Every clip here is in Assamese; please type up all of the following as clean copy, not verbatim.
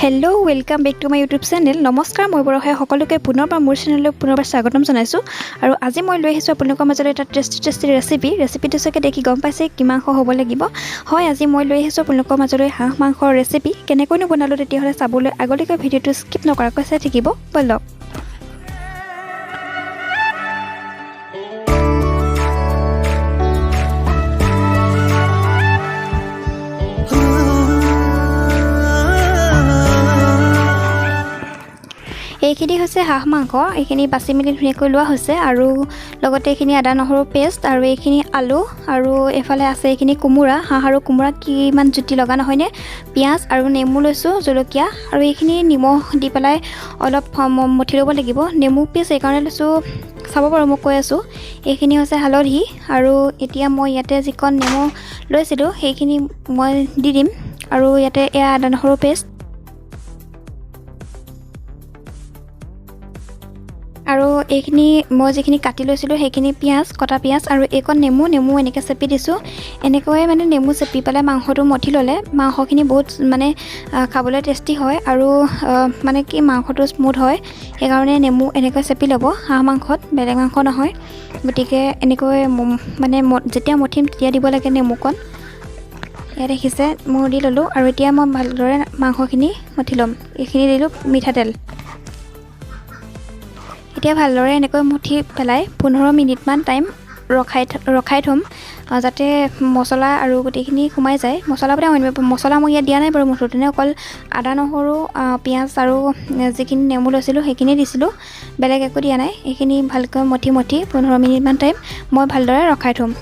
Hello' welcome back to my YouTube channel. নমস্কাৰ, মই বৰহাই সকলোকে পুনৰবাৰ মোৰ চেনেললৈ স্বাগতম জনাইছোঁ। আৰু আজি মই লৈ আহিছোঁ আপোনালোকৰ মাজলৈ এটা টেষ্টি ৰেচিপিটো চাগে দেখি গম পাইছে কি মাংস হ'ব লাগিব। হয়, আজি মই লৈ আহিছোঁ আপোনালোকৰ মাজলৈ হাঁহ মাংসৰ ৰেচিপি। কেনেকৈনো বনালোঁ তেতিয়াহ'লে চাবলৈ আগলৈকে ভিডিঅ'টো স্কিপ নকৰাকৈ চাই থাকিব ব'লক। এইখিনি হৈছে হাঁহ মাংস। এইখিনি বাছি মেলি ধুনীয়াকৈ লোৱা হৈছে আৰু লগতে এইখিনি আদা নহৰু পেষ্ট আৰু এইখিনি আলু আৰু এইফালে আছে এইখিনি কোমোৰা। হাঁহ আৰু কোমোৰা কিমান জুতি লগা নহয়নে। পিঁয়াজ আৰু নেমু লৈছোঁ, জলকীয়া আৰু এইখিনি নিমখ দি পেলাই অলপ মঠি ল'ব লাগিব। নেমু পিচ এইকাৰণে লৈছোঁ চাব পাৰোঁ, মই কৈ আছোঁ। এইখিনি হৈছে হালধি আৰু এতিয়া মই ইয়াতে যিকণ নেমু লৈছিলোঁ সেইখিনি মই দি দিম। আৰু ইয়াতে এয়া আদা নহৰু পেষ্ট আৰু এইখিনি মই যিখিনি কাটি লৈছিলোঁ সেইখিনি কটা পিঁয়াজ আৰু এইকণ নেমু এনেকৈ চেপি দিছোঁ। এনেকৈ মানে নেমু চেপি পেলাই মাংসটো মঠি ল'লে মাংসখিনি বহুত খাবলৈ টেষ্টি হয় আৰু মানে কি মাংসটো স্মুথ হয়। সেইকাৰণে নেমু এনেকৈ চেপি ল'ব হাঁহ মাংসত, বেলেগ মাংস নহয়। গতিকে এনেকৈ যেতিয়া মঠিম তেতিয়া দিব লাগে নেমুকণ। ইয়াত দেখিছে মোৰ দি ল'লোঁ আৰু এতিয়া মই ভালদৰে মাংসখিনি মঠি ল'ম। এইখিনি দিলোঁ মিঠাতেল। এতিয়া ভালদৰে এনেকৈ মুঠি পেলাই 15 মিনিটমান টাইম ৰখাই থ'ম যাতে মছলা আৰু গোটেইখিনি সোমাই যায়। মছলা মই ইয়াত দিয়া নাই বাৰু, মুঠতে অকল আদা নহৰু পিঁয়াজ আৰু যিখিনি নেমু লৈছিলোঁ সেইখিনি দিছিলোঁ, বেলেগ একো দিয়া নাই। এইখিনি ভালকৈ মঠি 15 মিনিটমান টাইম মই ভালদৰে ৰখাই থ'ম।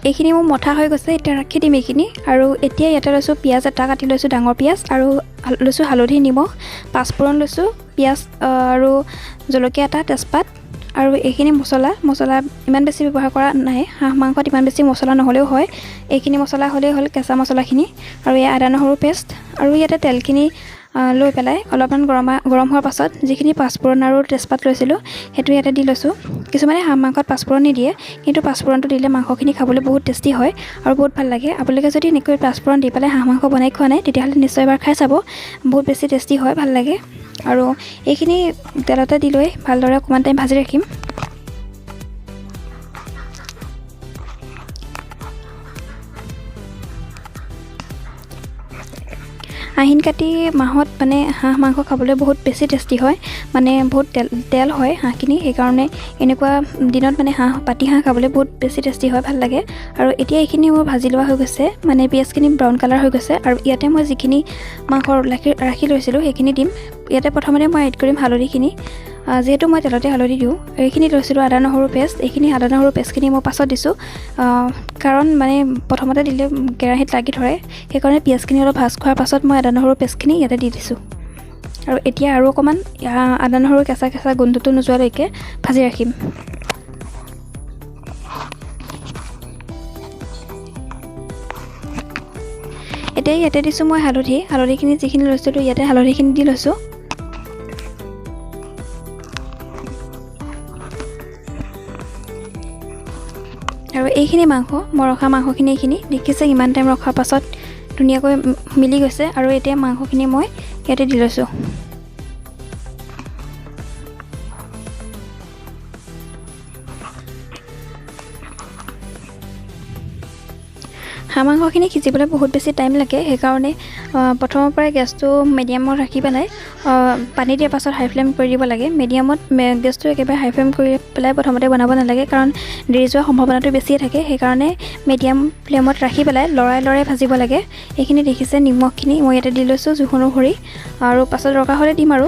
এইখিনি মোৰ মঠা হৈ গৈছে, এতিয়া ৰাখি দিম এইখিনি। আৰু এতিয়া ইয়াতে লৈছোঁ পিঁয়াজ এটা কাটি লৈছোঁ, ডাঙৰ পিঁয়াজ আৰু লৈছোঁ হালধি, নিমখ, পাঁচফোৰণ লৈছোঁ, পিঁয়াজ আৰু জলকীয়া এটা, তেজপাত আৰু এইখিনি মছলা ইমান বেছি ব্যৱহাৰ কৰা নাই। হাঁহ মাংসত ইমান বেছি মছলা নহ'লেও হয়, এইখিনি মছলা হ'লেই হ'ল, কেঁচা মছলাখিনি। আৰু এই আদা নহৰু পেষ্ট আৰু ইয়াতে তেলখিনি লৈ পেলাই অলপমান গৰম হোৱাৰ পাছত যিখিনি পাঁচফোৰণ আৰু তেজপাত লৈছিলোঁ সেইটো ইয়াতে দি লৈছোঁ। কিছুমানে হাঁহ মাংসত পাঁচফোৰণ নিদিয়ে, কিন্তু পাঁচফোৰণটো দিলে মাংসখিনি খাবলৈ বহুত টেষ্টি হয় আৰু বহুত ভাল লাগে। আপোনালোকে যদি এনেকৈ পাঁচফোৰণ দি পেলাই হাঁহ মাংস বনাই খোৱা নাই তেতিয়াহ'লে নিশ্চয় এবাৰ খাই চাব, বহুত বেছি টেষ্টি হয়, ভাল লাগে। আৰু এইখিনি তেলতে দি লৈ ভালদৰে অকণমান টাইম ভাজি ৰাখিম। আহিন কাতি মাহত হাঁহ মাংস খাবলৈ বহুত বেছি টেষ্টি হয়, বহুত তেল হয় হাঁহখিনি। সেইকাৰণে এনেকুৱা দিনত পাতি হাঁহ খাবলৈ বহুত বেছি টেষ্টি হয়, ভাল লাগে। আৰু এতিয়া এইখিনি মোৰ ভাজি লোৱা হৈ গৈছে, পিঁয়াজখিনি ব্ৰাউন কালাৰ হৈ গৈছে। আৰু ইয়াতে মই যিখিনি মাংস ৰাখি লৈছিলোঁ সেইখিনি দিম। ইয়াতে প্ৰথমতে মই এড কৰিম হালধিখিনি, যিহেতু মই তেলতে হালধি দিওঁ। এইখিনি লৈছিলোঁ আদা নহৰু পেষ্ট, এইখিনি আদা নহৰু পেষ্টখিনি মই পাছত দিছোঁ, কাৰণ প্ৰথমতে দিলে কেৰাহীত লাগি ধৰে। সেইকাৰণে পিঁয়াজখিনি অলপ ভাজ খোৱাৰ পাছত মই আদা নহৰু পেষ্টখিনি ইয়াতে দি দিছোঁ। আৰু এতিয়া আৰু অকণমান আদা নহৰু কেঁচা গোন্ধটো নোযোৱালৈকে ভাজি ৰাখিম। এতিয়া ইয়াতে দিছোঁ মই হালধিখিনি যিখিনি লৈছিলোঁ ইয়াতে হালধিখিনি দি লৈছোঁ। আৰু এইখিনি মই ৰখা মাংসখিনি এইখিনি দেখিছে ইমান টাইম ৰখাৰ পাছত ধুনীয়াকৈ মিলি গৈছে। আৰু এতিয়া মাংসখিনি মই ইয়াতে দি লৈছোঁ। হাঁহ মাংসখিনি সিজিবলৈ বহুত বেছি টাইম লাগে, সেইকাৰণে প্ৰথমৰ পৰাই গেছটো মিডিয়ামত ৰাখি পেলাই পানী দিয়াৰ পাছত হাই ফ্লেম কৰি দিব লাগে। মিডিয়ামত গেছটো একেবাৰে হাই ফ্লেম কৰি পেলাই প্ৰথমতে বনাব নালাগে, কাৰণ দেৰি যোৱাৰ সম্ভাৱনাটো বেছিয়ে থাকে। সেইকাৰণে মিডিয়াম ফ্লেমত ৰাখি পেলাই লৰাই লৰাই ভাজিব লাগে। এইখিনি দেখিছে নিমখখিনি মই ইয়াতে দি লৈছোঁ জোখ অনুসৰি, আৰু পাছত দৰকাৰ হ'লে দিম আৰু।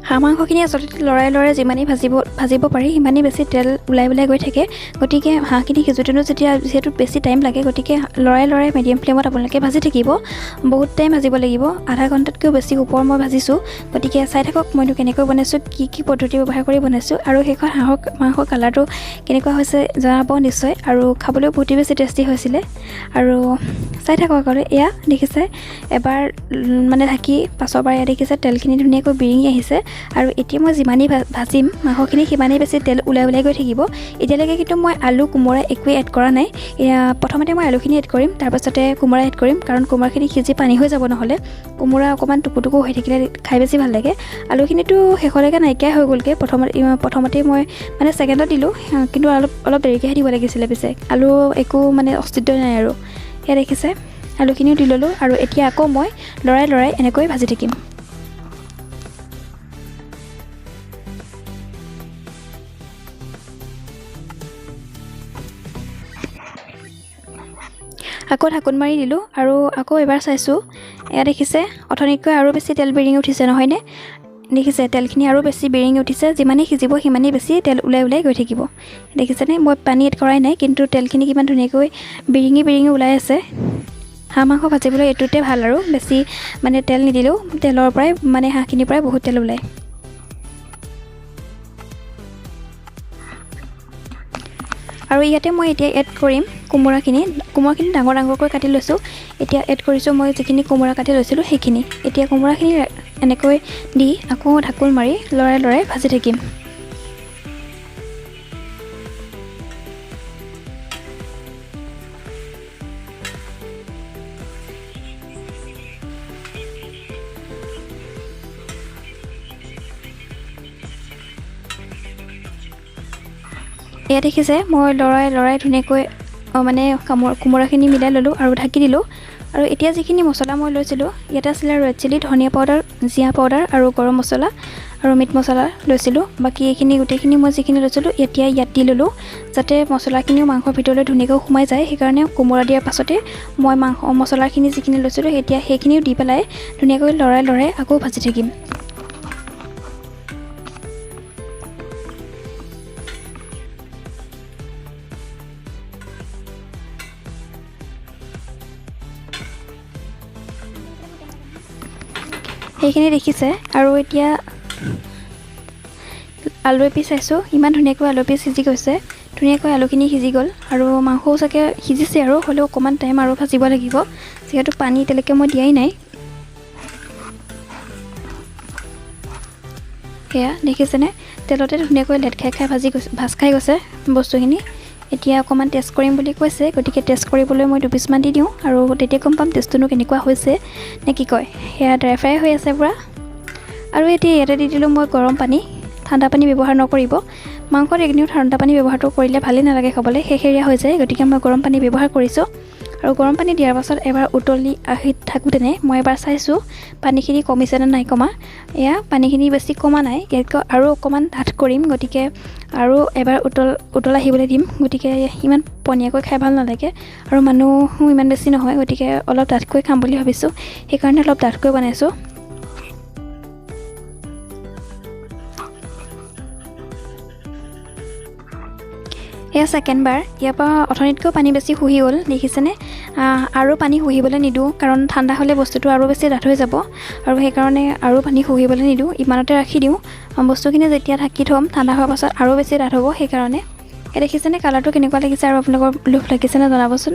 হাঁহ মাংসখিনি আচলতে লৰাই লৰাই যিমানেই ভাজিব পাৰি সিমানেই বেছি তেল ওলাই গৈ থাকে। গতিকে হাঁহখিনি সিজোঁতেনো যিহেতু বেছি টাইম লাগে, গতিকে লৰাই লৰাই মিডিয়াম ফ্লেমত আপোনালোকে ভাজি থাকিব। বহুত টাইম ভাজিব লাগিব, আধা ঘণ্টাতকৈও বেছি ওপৰ মই ভাজিছোঁ। গতিকে চাই থাকক মইতো কেনেকৈ বনাইছোঁ, কি পদ্ধতি ব্যৱহাৰ কৰি বনাইছোঁ, আৰু শেষত হাঁহৰ মাংসৰ কালাৰটো কেনেকুৱা হৈছে জনাব নিশ্চয়। আৰু খাবলৈও বহুত বেছি টেষ্টি হৈছিলে। আৰু চাই থাকক আগলৈ। এয়া দেখিছে এবাৰ মানে ঢাকি পাছৰবাৰ এয়া দেখিছে তেলখিনি ধুনীয়াকৈ বিৰিঙি আহিছে। আৰু এতিয়া মই যিমানেই ভাজিম মাংসখিনি সিমানেই বেছি তেল ওলাই গৈ থাকিব। এতিয়ালৈকে কিন্তু মই আলু কোমোৰা একোৱেই এড কৰা নাই। প্ৰথমতে মই আলুখিনি এড কৰিম, তাৰপাছতে কোমোৰা এড কৰিম, কাৰণ কোমোৰাখিনি সিজি পানী হৈ যাব, নহ'লে কোমোৰা অকণমান টুকু হৈ থাকিলে খাই বেছি ভাল লাগে। আলুখিনিতো শেষলৈকে নাইকিয়াই হৈ গ'লগৈ। প্ৰথমতেই মই মানে ছেকেণ্ডত দিলোঁ, কিন্তু অলপ দেৰিকৈহে দিব লাগিছিলে। পিছে আলু একো মানে অস্তিত্ব নাই আৰু। সেয়া দেখিছে আলুখিনিও দি ল'লোঁ, আৰু এতিয়া আকৌ মই লৰাই এনেকৈ ভাজি থাকিম। আকৌ ঢাকোন মাৰি দিলোঁ, আৰু আকৌ এবাৰ চাইছোঁ। এয়া দেখিছে অথনিতকৈ আৰু বেছি তেল বিৰিঙি উঠিছে নহয়নে? দেখিছে তেলখিনি আৰু বেছি বিৰিঙি উঠিছে। যিমানেই সিজিব সিমানেই বেছি তেল ওলাই গৈ থাকিব। দেখিছেনে মই পানী এড কৰাই নাই, কিন্তু তেলখিনি কিমান ধুনীয়াকৈ বিৰিঙি ওলাই আছে। হাঁহ মাংস ভাজিবলৈ এইটোতে ভাল, আৰু বেছি মানে তেল নিদিলেও তেলৰ পৰাই মানে হাঁহখিনিৰ পৰাই বহুত তেল ওলায়। আৰু ইয়াতে মই এতিয়া এড কৰিম কোমোৰাখিনি ডাঙৰকৈ কাটি লৈছোঁ। এতিয়া এড কৰিছোঁ মই যিখিনি কোমোৰা কাটি লৈছিলোঁ সেইখিনি। এতিয়া কোমোৰাখিনি এনেকৈ দি আকৌ ঢাকোন মাৰি লৰাই ভাজি থাকিম। এয়া দেখিছে মই লৰাই ধুনীয়াকৈ মানে কোমোৰাখিনি মিলাই ল'লোঁ আৰু ঢাকি দিলোঁ। আৰু এতিয়া যিখিনি মছলা মই লৈছিলোঁ, ইয়াতে আছিলে ৰেড চিলি, ধনিয়া পাউডাৰ, জিৰা পাউডাৰ আৰু গৰম মছলা আৰু মিট মছলা লৈছিলোঁ। বাকী এইখিনি গোটেইখিনি মই যিখিনি লৈছিলোঁ এতিয়া ইয়াত দি ল'লোঁ, যাতে মছলাখিনিও মাংসৰ ভিতৰলৈ ধুনীয়াকৈ সোমাই যায়। সেইকাৰণে কোমোৰা দিয়াৰ পাছতে মই মছলাখিনি যিখিনি লৈছিলোঁ এতিয়া সেইখিনিও দি পেলাই ধুনীয়াকৈ লৰাই আকৌ ভাজি থাকিম। সেইখিনি দেখিছে। আৰু এতিয়া আলু এপিচ চাইছোঁ, ইমান ধুনীয়াকৈ আলু এপিচ সিজি গৈছে। ধুনীয়াকৈ আলুখিনি সিজি গ'ল, আৰু মাংসও চাগে সিজিছে, আৰু হ'লেও অকণমান টাইম আৰু ভাজিব লাগিব, যিহেতু পানী এতিয়ালৈকে মই দিয়াই নাই। সেয়া দেখিছেনে তেলতে ধুনীয়াকৈ লেট খাই ভাজ খাই গৈছে বস্তুখিনি। এতিয়া অকণমান টেষ্ট কৰিম বুলি কৈছে, গতিকে টেষ্ট কৰিবলৈ মই 2 পিচমান দি দিওঁ, আৰু তেতিয়া গম পাম টেষ্টটোনো কেনেকুৱা হৈছে নে কি কয়। সেয়া ড্ৰাই ফ্ৰাই হৈ আছে পূৰা। আৰু এতিয়া ইয়াতে দি দিলোঁ মই গৰম পানী। ঠাণ্ডা পানী ব্যৱহাৰ নকৰিব, মাংসত একদিনো ঠাণ্ডা পানী ব্যৱহাৰটো কৰিলে ভালেই নালাগে খাবলৈ, শেষেৰীয়া হৈ যায়। গতিকে মই গৰম পানী ব্যৱহাৰ কৰিছোঁ। আৰু গৰম পানী দিয়াৰ পাছত এবাৰ উতলি আহি থাকোঁতেনে মই এবাৰ চাইছোঁ পানীখিনি কমিছেনে নাই কমা। এয়া পানীখিনি বেছি কমা নাই, ইয়াতকৈ আৰু অকণমান ডাঠ কৰিম, গতিকে আৰু এবাৰ উতল আহিবলৈ দিম। গতিকে ইমান পনীয়াকৈ খাই ভাল নালাগে, আৰু মানুহো ইমান বেছি নহয়, গতিকে অলপ ডাঠকৈ খাম বুলি ভাবিছোঁ, সেইকাৰণে অলপ ডাঠকৈ বনাইছোঁ। এয়া ছেকেণ্ডবাৰ। ইয়াৰ পৰা অথনিতকৈ পানী বেছি শুহি গ'ল দেখিছেনে। আৰু পানী শুহিবলৈ নিদিওঁ, কাৰণ ঠাণ্ডা হ'লে বস্তুটো আৰু বেছি ডাঠ হৈ যাব, আৰু সেইকাৰণে আৰু পানী শুহিবলৈ নিদিওঁ, ইমানতে ৰাখি দিওঁ। বস্তুখিনি যেতিয়া ঢাকি থ'ম ঠাণ্ডা হোৱাৰ পাছত আৰু বেছি ডাঠ হ'ব, সেইকাৰণে। এই দেখিছেনে কালাৰটো কেনেকুৱা লাগিছে, আৰু আপোনালোকৰ লোভ লাগিছেনে জনাবচোন।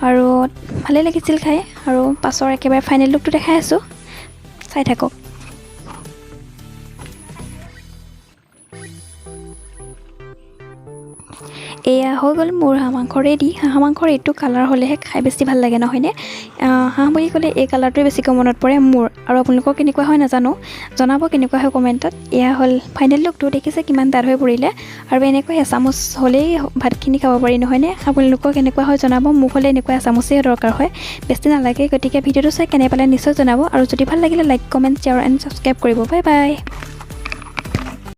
আৰু ভালেই লাগিছিল খাই, আৰু পাছৰ একেবাৰে ফাইনেল লুকটো দেখাই আছোঁ, চাই থাকক। এয়া হৈ গ'ল মোৰ হাঁহ মাংস ৰেডি। হাঁহ মাংসৰ এইটো কালাৰ হ'লেহে খাই বেছি ভাল লাগে নহয়নে। হাঁহ বুলি ক'লে এই কালাৰটোৱে বেছিকৈ মনত পৰে মোৰ। আৰু আপোনালোকৰ কেনেকুৱা হয় নাজানো, জনাব কেনেকুৱা হয় কমেণ্টত। এয়া হ'ল ফাইনেল লুকটো, দেখিছে কিমান ডাঠ হৈ পৰিলে। আৰু এনেকৈ এচামুচ হ'লেই ভাতখিনি খাব পাৰি নহয়নে? আপোনালোকৰ কেনেকুৱা হয় জনাব। মোক হ'লে এনেকুৱা এচামুচেই দৰকাৰ হয়, বেছি নালাগে। গতিকে ভিডিঅ'টো চাই কেনে পালে নিশ্চয় জনাব, আৰু যদি ভাল লাগিলে like comment share and subscribe কৰিব। বাই বাই।